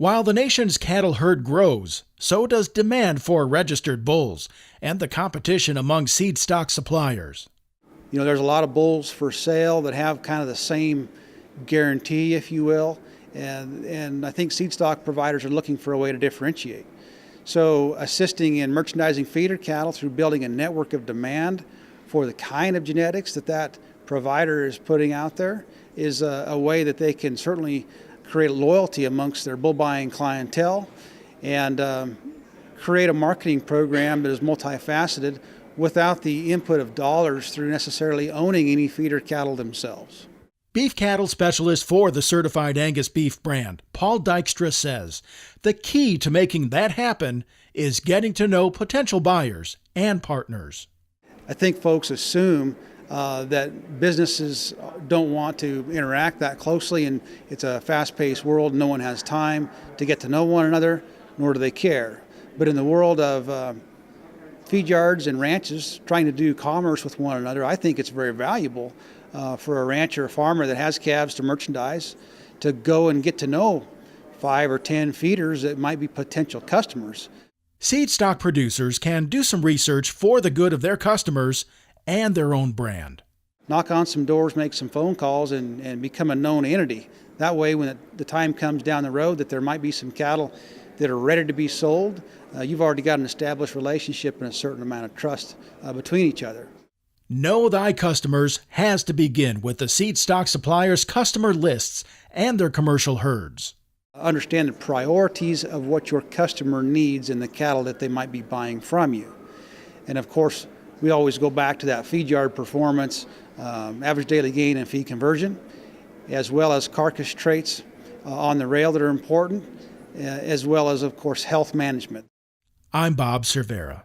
While the nation's cattle herd grows, so does demand for registered bulls and the competition among seed stock suppliers. There's a lot of bulls for sale that have kind of the same guarantee, if you will, and I think seed stock providers are looking for a way to differentiate. So assisting in merchandising feeder cattle through building a network of demand for the kind of genetics that provider is putting out there is a way that they can certainly create loyalty amongst their bull buying clientele and create a marketing program that is multifaceted without the input of dollars through necessarily owning any feeder cattle themselves. Beef cattle specialist for the certified Angus beef brand, Paul Dykstra, says the key to making that happen is getting to know potential buyers and partners. I think folks assume that businesses don't want to interact that closely, and it's a fast-paced world. No one has time to get to know one another, nor do they care. But in the world of feed yards and ranches trying to do commerce with one another, I think it's very valuable for a rancher or farmer that has calves to merchandise to go and get to know 5 or 10 feeders that might be potential customers. Seed stock producers can do some research for the good of their customers and their own brand. Knock on some doors, make some phone calls, and become a known entity. That way, when the time comes down the road that there might be some cattle that are ready to be sold, you've already got an established relationship and a certain amount of trust between each other. Know thy customers has to begin with the seed stock suppliers' customer lists and their commercial herds. Understand the priorities of what your customer needs in the cattle that they might be buying from you. And of course, we always go back to that feed yard performance, average daily gain and feed conversion, as well as carcass traits on the rail that are important, as well as, of course, health management. I'm Bob Cervera.